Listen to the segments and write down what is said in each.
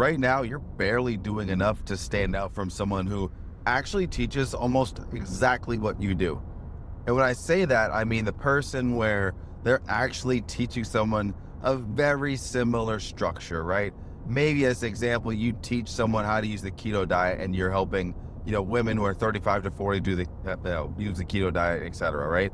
right now you're barely doing enough to stand out from someone who actually teaches almost exactly what you do. And when I say that, I mean the person where they're actually teaching someone a very similar structure, right? Maybe as an example, you teach someone how to use the keto diet and you're helping, women who are 35 to 40 do use the keto diet, etc., right?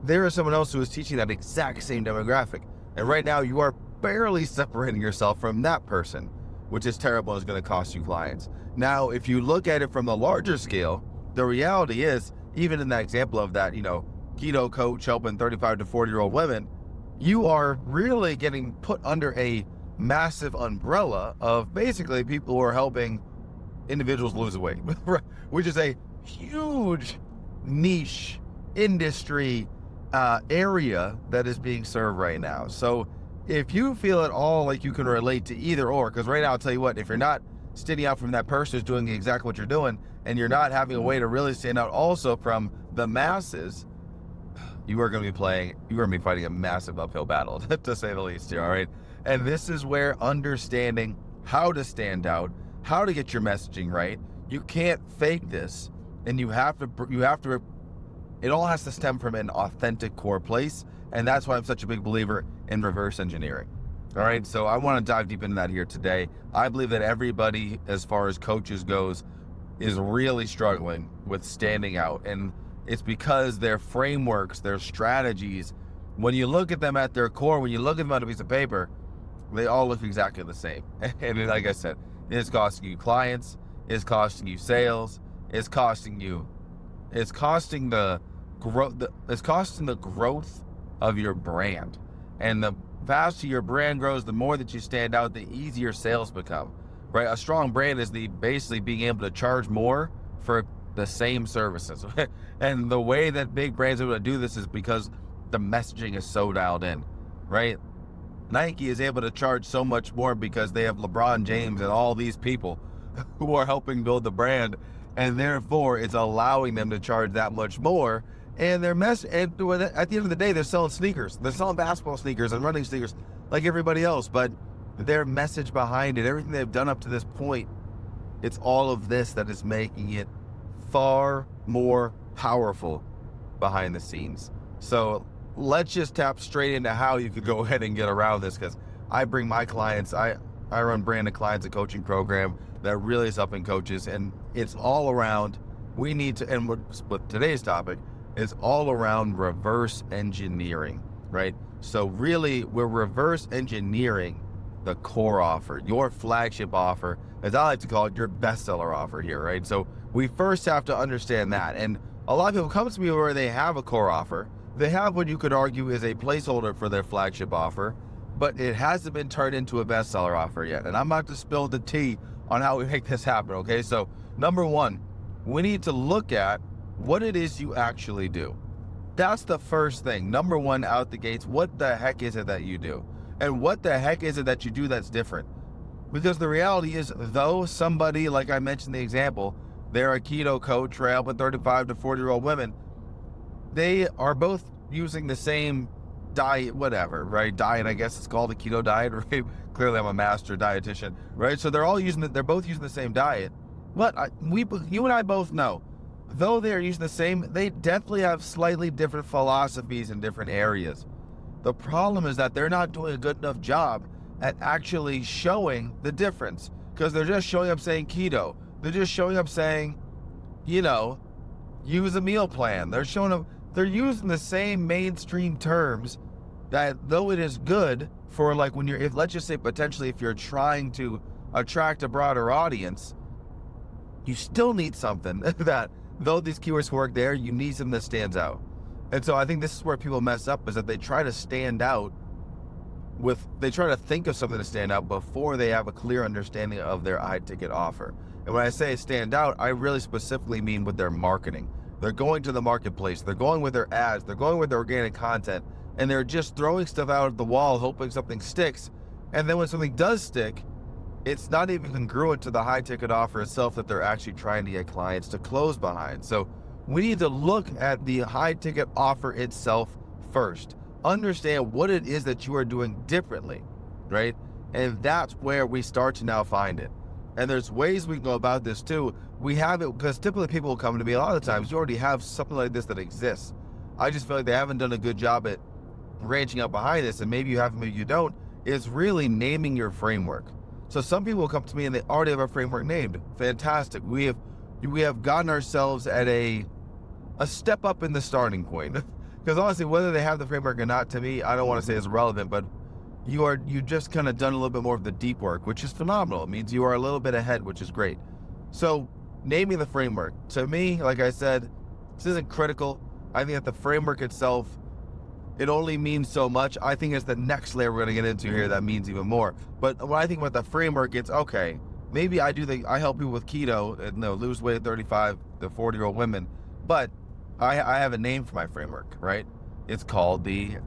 There is someone else who is teaching that exact same demographic. And right now you are barely separating yourself from that person, which is terrible and is going to cost you clients. Now, if you look at it from the larger scale, the reality is, even in that example of that, keto coach helping 35 to 40-year-old women, you are really getting put under a massive umbrella of basically people who are helping individuals lose weight, which is a huge niche industry area that is being served right now. So if you feel at all like you can relate to either or, because right now I'll tell you what, if you're not standing out from that person who's doing exactly what you're doing, and you're not having a way to really stand out also from the masses, you are going to be fighting a massive uphill battle, to say the least here, all right? And this is where understanding how to stand out, how to get your messaging right, you can't fake this, and you have to, it all has to stem from an authentic core place, and that's why I'm such a big believer in reverse engineering. All right, so I want to dive deep into that here today. I believe that everybody, as far as coaches goes, is really struggling with standing out, and it's because their frameworks, their strategies, when you look at them at their core, when you look at them on a piece of paper, they all look exactly the same. And like I said, it's costing you clients, it's costing you sales, it's costing the growth of your brand. And the faster your brand grows, the more that you stand out, the easier sales become, right? A strong brand is basically being able to charge more for the same services. And the way that big brands are able to do this is because the messaging is so dialed in, right? Nike is able to charge so much more because they have LeBron James and all these people who are helping build the brand, and therefore it's allowing them to charge that much more. And at the end of the day, they're selling sneakers. They're selling basketball sneakers and running sneakers like everybody else, but their message behind it, everything they've done up to this point, it's all of this that is making it far more powerful behind the scenes. So let's just tap straight into how you could go ahead and get around this, because I bring my clients, I run branded clients, a coaching program that really is helping coaches, and it's all around, with today's topic, is all around reverse engineering, right? So really, we're reverse engineering the core offer, your flagship offer, as I like to call it, your bestseller offer here, right? So we first have to understand that. And a lot of people come to me where they have a core offer. They have what you could argue is a placeholder for their flagship offer, but it hasn't been turned into a bestseller offer yet. And I'm about to spill the tea on how we make this happen, okay? So number one, we need to look at what it is you actually do. That's the first thing. Number one, out the gates, what the heck is it that you do? And what the heck is it that you do that's different? Because the reality is, though somebody, like I mentioned the example, they're a keto coach for helping 35 to 40-year-old women, they are both using the same diet, whatever, right? Diet, I guess it's called a keto diet, right? Clearly I'm a master dietitian, right? So they're both using the same diet. But you and I both know, though they're using the same, they definitely have slightly different philosophies in different areas. The problem is that they're not doing a good enough job at actually showing the difference, because they're just showing up saying keto. They're just showing up saying, use a meal plan. They're using the same mainstream terms that, though it is good for, like, let's just say potentially if you're trying to attract a broader audience, you still need something that, though these keywords work there, you need something that stands out. And so I think this is where people mess up, is that they try to stand out they try to think of something to stand out before they have a clear understanding of their high ticket offer. And when I say stand out, I really specifically mean with their marketing. They're going to the marketplace, they're going with their ads, they're going with their organic content, and they're just throwing stuff out at the wall, hoping something sticks. And then when something does stick, it's not even congruent to the high ticket offer itself that they're actually trying to get clients to close behind. So we need to look at the high ticket offer itself first. Understand what it is that you are doing differently, right? And that's where we start to now find it. And there's ways we can go about this too. We have it because typically people will come to me a lot of the times, you already have something like this that exists. I just feel like they haven't done a good job at branching out behind this, and maybe you have, maybe you don't, is really naming your framework. So some people will come to me and they already have a framework named. Fantastic. We have gotten ourselves at a step up in the starting point. Because honestly, whether they have the framework or not, to me, I don't want to say it's relevant, but you just kind of done a little bit more of the deep work, which is phenomenal. It means you are a little bit ahead, which is great. So naming the framework, to me, like I said, this isn't critical. I think that the framework itself, it only means so much. I think it's the next layer we're going to get into here that means even more. But when I think about the framework, it's okay. Maybe I help people with keto and lose weight at 35 to 40-year-old women, but I have a name for my framework, right? It's called the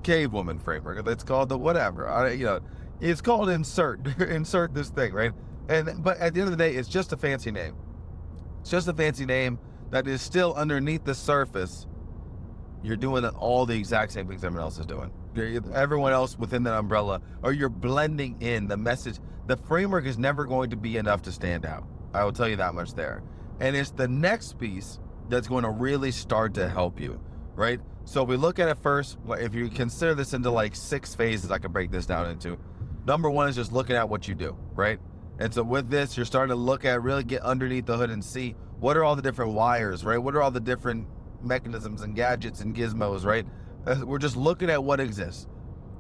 cave woman framework. It's called the whatever. It's called insert this thing, right? But at the end of the day, it's just a fancy name. It's just a fancy name that is still underneath the surface. You're doing all the exact same things everyone else is doing. Everyone else within that umbrella, or you're blending in the message. The framework is never going to be enough to stand out. I will tell you that much there. And it's the next piece that's going to really start to help you, right? So we look at it first. If you consider this into like 6 phases, I can break this down into. Number 1 is just looking at what you do, right? And so with this, you're starting to look at, really get underneath the hood and see what are all the different wires, right? What are all the different mechanisms and gadgets and gizmos, right? We're just looking at what exists.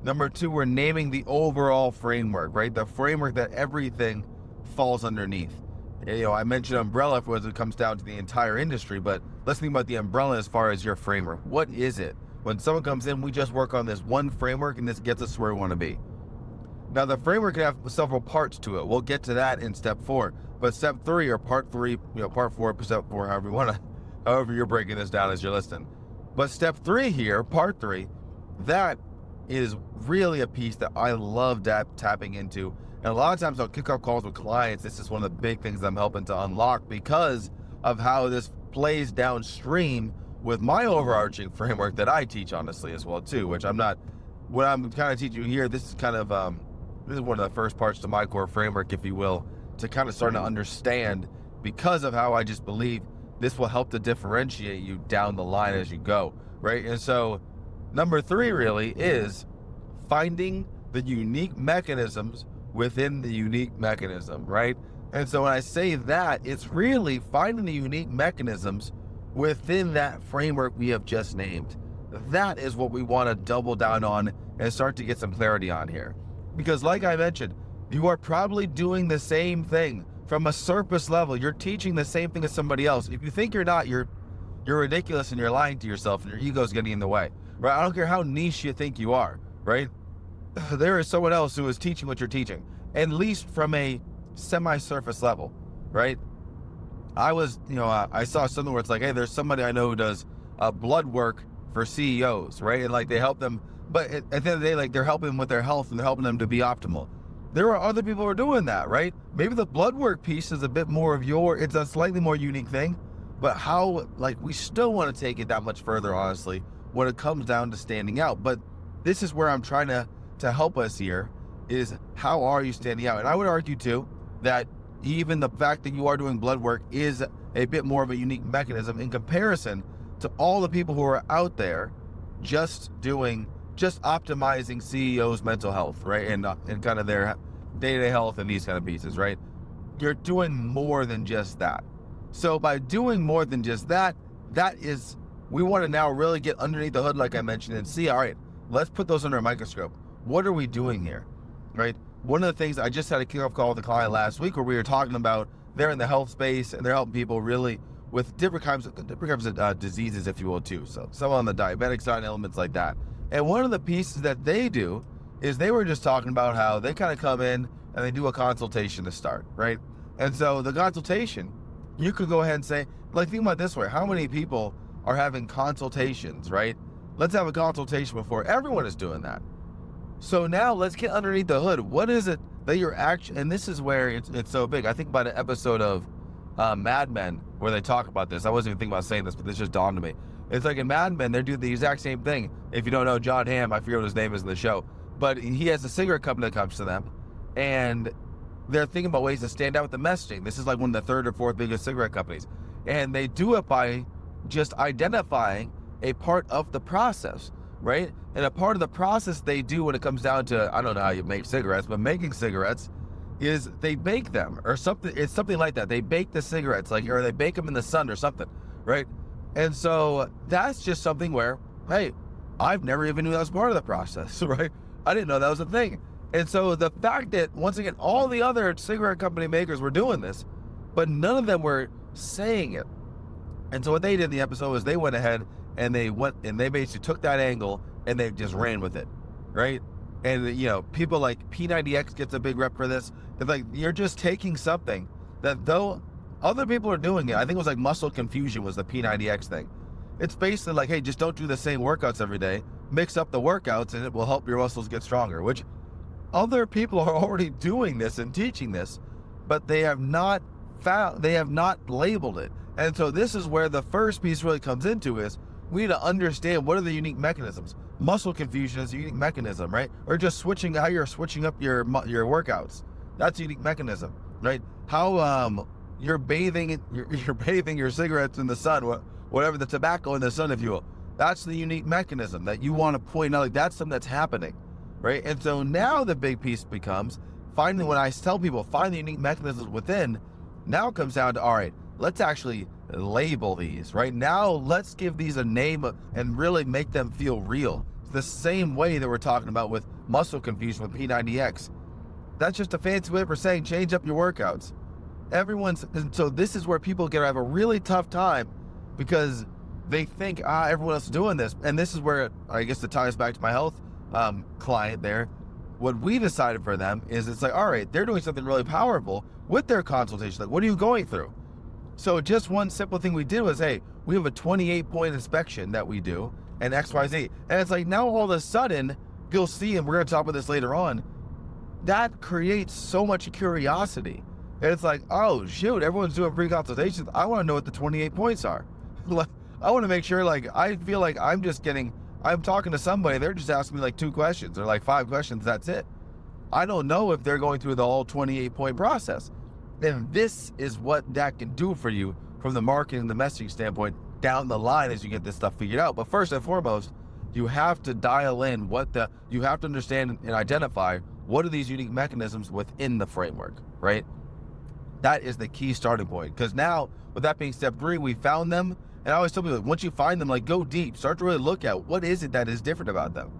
Number 2, we're naming the overall framework, right? The framework that everything falls underneath. I mentioned umbrella when it comes down to the entire industry, but let's think about the umbrella as far as your framework. What is it? When someone comes in, we just work on this one framework and this gets us where we want to be. Now the framework can have several parts to it. We'll get to that in step 4, but step 3 or part 3, part 4, step 4, however you're breaking this down as you're listening. But step 3 here, part 3, that is really a piece that I love tapping into. And a lot of times I'll kick off calls with clients. This is one of the big things I'm helping to unlock because of how this plays downstream with my overarching framework that I teach honestly as well too, which what I'm kind of teaching you here, this is kind of, this is one of the first parts to my core framework, if you will, to kind of start to understand, because of how I just believe this will help to differentiate you down the line as you go, right? And so number 3 really is finding the unique mechanisms within the unique mechanism, right? And so when I say that, it's really finding the unique mechanisms within that framework we have just named. That is what we want to double down on and start to get some clarity on here. Because like I mentioned, you are probably doing the same thing from a surface level. You're teaching the same thing as somebody else. If you think you're not, you're ridiculous and you're lying to yourself and your ego's getting in the way, right? I don't care how niche you think you are, right? There is someone else who is teaching what you're teaching, at least from a semi-surface level, right? I saw something where it's like, hey, there's somebody I know who does blood work for CEOs, right? And like they help them, but at the end of the day, like they're helping them with their health and they're helping them to be optimal. There are other people who are doing that, right? Maybe the blood work piece is a bit more of it's a slightly more unique thing, but we still want to take it that much further, honestly, when it comes down to standing out. But this is where I'm trying to help us here, is how are you standing out? And I would argue too that even the fact that you are doing blood work is a bit more of a unique mechanism in comparison to all the people who are out there just optimizing CEOs' mental health, right? And kind of their day-to-day health and these kind of pieces, right? You're doing more than just that. So by doing more than just that is, we want to now really get underneath the hood, like I mentioned, and see, all right, let's put those under a microscope. What are we doing here, right? One of the things, I just had a kickoff call with a client last week where we were talking about, they're in the health space and they're helping people really with different kinds of diseases, if you will, too. So some on the diabetic side, elements like that. And one of the pieces that they do is they were just talking about how they kind of come in and they do a consultation to start, right? And so the consultation, you could go ahead and say, like, think about it this way, how many people are having consultations, right? Let's have a consultation before. Everyone is doing that. So now let's get underneath the hood. What is it that you're actually, and this is where it's so big. I think about an episode of Mad Men where they talk about this. I wasn't even thinking about saying this, but this just dawned on me. It's like in Mad Men, they're doing the exact same thing. If you don't know John Hamm, I forget what his name is in the show, but he has a cigarette company that comes to them, and they're thinking about ways to stand out with the messaging. This is like one of the third or fourth biggest cigarette companies. And they do it by just identifying a part of the process, right? And a part of the process they do when it comes down to, I don't know how you make cigarettes, but making cigarettes is they bake them or something. It's something like that. They bake the cigarettes, like, or they bake them in the sun or something, right? And so that's just something where, hey, I've never even knew that was part of the process, right? I didn't know that was a thing. And so the fact that, once again, all the other cigarette company makers were doing this, but none of them were saying it. And so what they did in the episode was they went ahead and they basically took that angle and they just ran with it, right? And, you know, people like P90X gets a big rep for this. It's like, you're just taking something that, though other people are doing it, I think it was like muscle confusion was the P90X thing. It's basically like, hey, just don't do the same workouts every day. Mix up the workouts and it will help your muscles get stronger, which other people are already doing this and teaching this, but they have not labeled it. And so this is where the first piece really comes into is we need to understand what are the unique mechanisms. Muscle confusion is a unique mechanism, right? Or just how you're switching up your workouts. That's a unique mechanism, right? How you're bathing your cigarettes in the sun, whatever, the tobacco in the sun, if you will. That's the unique mechanism that you want to point out. Like, that's something that's happening, right? And so now the big piece becomes finally, when I tell people find the unique mechanisms within, now it comes down to, all right, let's actually label these, right? Now let's give these a name and really make them feel real. The same way that we're talking about with muscle confusion with P90X. That's just a fancy way for saying change up your workouts. And so this is where people have a really tough time because they think, everyone else is doing this. And this is where, I guess, it ties back to my health client there. What we decided for them is it's like, all right, they're doing something really powerful with their consultation. Like, what are you going through? So just one simple thing we did was, hey, we have a 28-point inspection that we do and XYZ. And it's like, now all of a sudden, you'll see, and we're going to talk about this later on, that creates so much curiosity. And it's like, oh, shoot, everyone's doing free consultations. I want to know what the 28 points are. I want to make sure, like, I feel like I'm talking to somebody, they're just asking me like 2 questions or like 5 questions, that's it. I don't know if they're going through the whole 28-point process. And this is what that can do for you from the marketing and the messaging standpoint down the line as you get this stuff figured out. But first and foremost, you have to dial in you have to understand and identify what are these unique mechanisms within the framework, right? That is the key starting point. Because now, with that being step 3, we found them. And I always tell people, once you find them, like, go deep, start to really look at what is it that is different about them,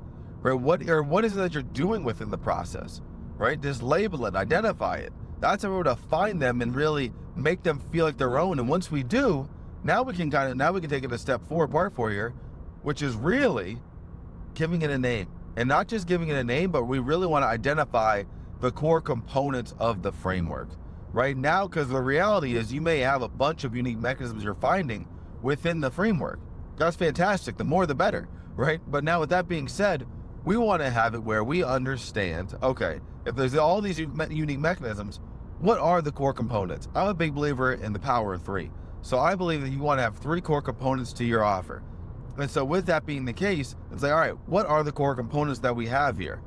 right? What is it that you're doing within the process, right? Just label it, identify it. That's how we're able to find them and really make them feel like their own. And once we do, now we can take it a step forward, part 4 here, which is really giving it a name. And not just giving it a name, but we really want to identify the core components of the framework. Right now, because the reality is you may have a bunch of unique mechanisms you're finding within the framework. That's fantastic. The more, the better, right? But now with that being said, we want to have it where we understand, okay, if there's all these unique mechanisms, what are the core components? I'm a big believer in the power of 3. So I believe that you want to have 3 core components to your offer. And so with that being the case, it's like, all right, what are the core components that we have here?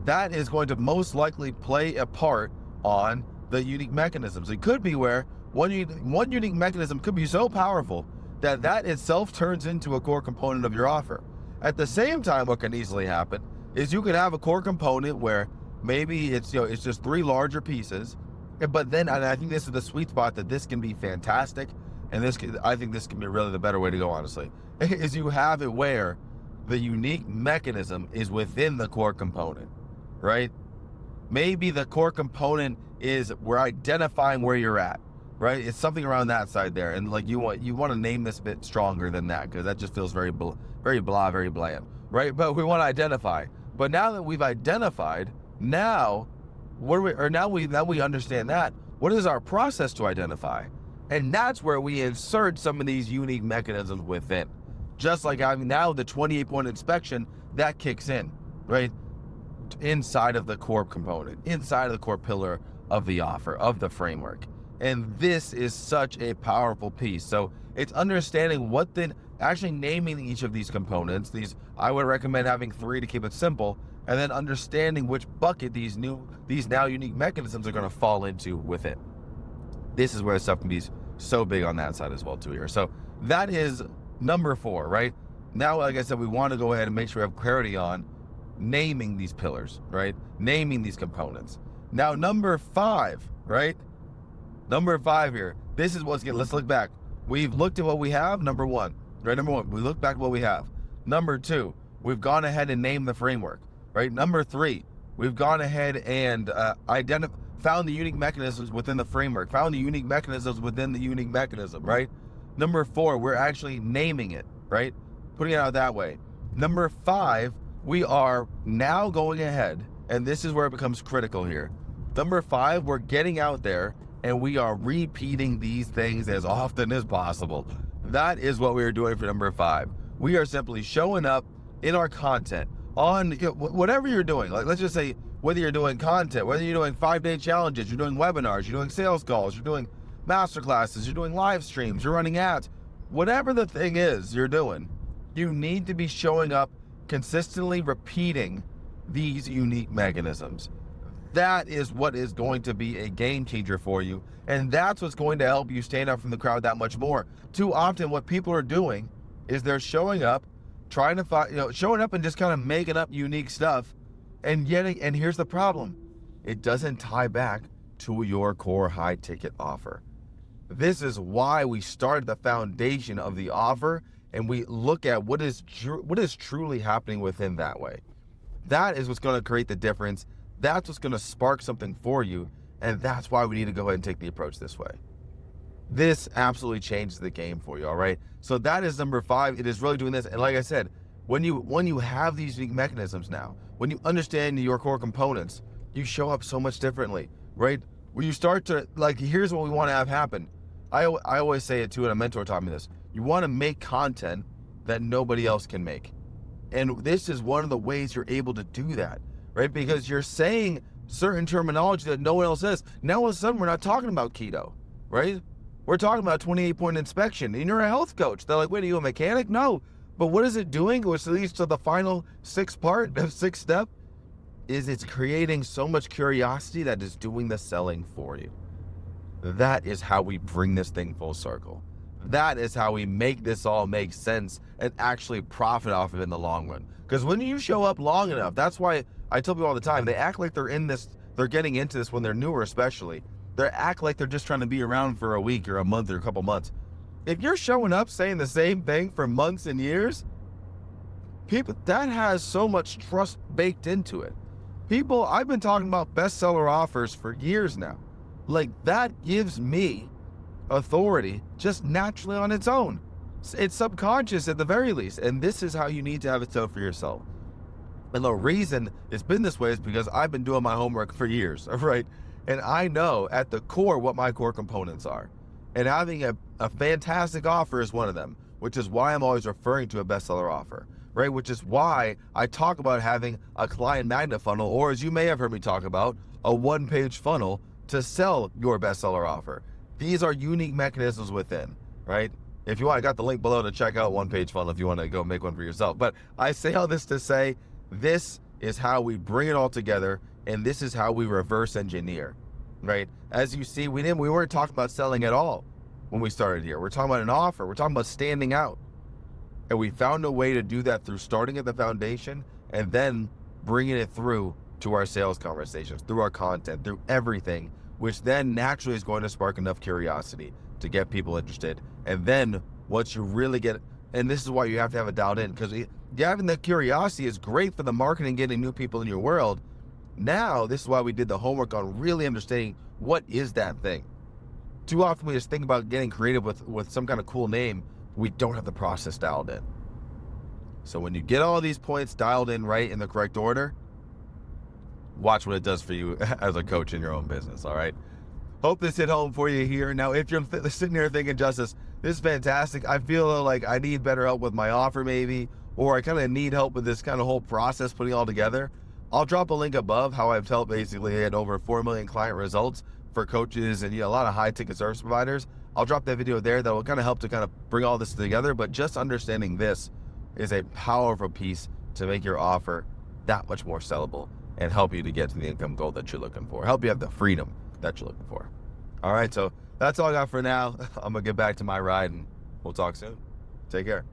That is going to most likely play a part on the unique mechanisms. It could be where one unique mechanism could be so powerful that itself turns into a core component of your offer. At the same time, what can easily happen is you could have a core component where maybe it's just 3 larger pieces, but then, and I think this is the sweet spot that this can be fantastic, and I think this can be really the better way to go, honestly, is you have it where the unique mechanism is within the core component, right? Maybe the core component is we're identifying where you're at, right? It's something around that side there, and like you want to name this a bit stronger than that because that just feels very very bland, right? But we want to identify. But now that we've identified, now we understand that. What is our process to identify? And that's where we insert some of these unique mechanisms within. Just like having now the 28-point inspection, that kicks in, right? Inside of the core component, inside of the core pillar of the offer, of the framework. And this is such a powerful piece. So it's understanding actually naming each of these components. I would recommend having 3 to keep it simple. and then understanding which bucket these now unique mechanisms are going to fall into with it. This is where stuff can be so big on that side as well too here. So that is number 4, right? Now, like I said, we want to go ahead and make sure we have clarity on naming these pillars, right? Naming these components. Now, number 5, right? Number 5 here. This is what's let's look back. We've looked at what we have, number 1, right? Number 1, we look back at what we have. Number 2, we've gone ahead and named the framework, right? Number 3, we've gone ahead and found the unique mechanisms within the framework, found the unique mechanisms within the unique mechanism, right? Number 4, we're actually naming it, right? Putting it out that way. Number 5, we are now going ahead, and this is where it becomes critical here. Number 5, we're getting out there and we are repeating these things as often as possible. That is what we are doing for number 5. We are simply showing up in our content on whatever you're doing. Like, let's just say whether you're doing content, whether you're doing 5-day challenges, you're doing webinars, you're doing sales calls, you're doing masterclasses, you're doing live streams, you're running ads, whatever the thing is you're doing, you need to be showing up consistently repeating these unique mechanisms. That is what is going to be a game changer for you. And that's what's going to help you stand out from the crowd that much more. Too often what people are doing is they're showing up, trying to find, showing up and just kind of making up unique stuff. And here's the problem. It doesn't tie back to your core high ticket offer. This is why we started the foundation of the offer and we look at what is truly happening within that way. That is what's going to create the difference. That's what's going to spark something for you. And that's why we need to go ahead and take the approach this way. This absolutely changes the game for you. All right. So that is number 5. It is really doing this. And like I said, when you have these unique mechanisms now, when you understand your core components, you show up so much differently, right? When you start to, like, here's what we want to have happen. I always say it too, and a mentor taught me this. You want to make content that nobody else can make. And this is one of the ways you're able to do that, right? Because you're saying certain terminology that no one else says. Now all of a sudden we're not talking about keto, right? We're talking about 28-point inspection, and you're a health coach. They're like, wait, are you a mechanic? No. But what is it doing? Which leads to the final 6th step, is it's creating so much curiosity that is doing the selling for you. That is how we bring this thing full circle. That is how we make this all make sense and actually profit off of it in the long run. Because when you show up long enough, that's why I tell people all the time, they act like they're in this, they're getting into this when they're newer especially. They act like they're just trying to be around for a week or a month or a couple months. If you're showing up saying the same thing for months and years, people, that has so much trust baked into it. People, I've been talking about bestseller offers for years now. Like, that gives me authority just naturally on its own. It's subconscious at the very least. And this is how you need to have it set for yourself. And the reason it's been this way is because I've been doing my homework for years, right? And I know at the core what my core components are. And having a fantastic offer is one of them, which is why I'm always referring to a bestseller offer, right? Which is why I talk about having a client magnet funnel, or as you may have heard me talk about, a 1-page funnel to sell your bestseller offer. These are unique mechanisms within, right? If you want, I got the link below to check out 1-page funnel if you want to go make one for yourself. But I say all this to say, this is how we bring it all together, and this is how we reverse engineer, right? As you see, we weren't talking about selling at all when we started here. We're talking about an offer. We're talking about standing out. And we found a way to do that through starting at the foundation and then bringing it through to our sales conversations, through our content, through everything, which then naturally is going to spark enough curiosity to get people interested. And then once you really get, and this is why you have to have it dialed in, because having the curiosity is great for the marketing, getting new people in your world. Now, this is why we did the homework on really understanding what is that thing. Too often we just think about getting creative with some kind of cool name. We don't have the process dialed in. So when you get all these points dialed in right in the correct order, watch what it does for you as a coach in your own business, all right? Hope this hit home for you here. Now, if you're sitting here thinking, Justice, this is fantastic. I feel like I need better help with my offer maybe, or I kind of need help with this kind of whole process, putting it all together. I'll drop a link above how I've helped basically get over 4 million client results for coaches and a lot of high ticket service providers. I'll drop that video there that will kind of help to kind of bring all this together. But just understanding this is a powerful piece to make your offer that much more sellable and help you to get to the income goal that you're looking for, help you have the freedom that you're looking for. All right, so that's all I got for now. I'm gonna get back to my ride and we'll talk soon. Take care.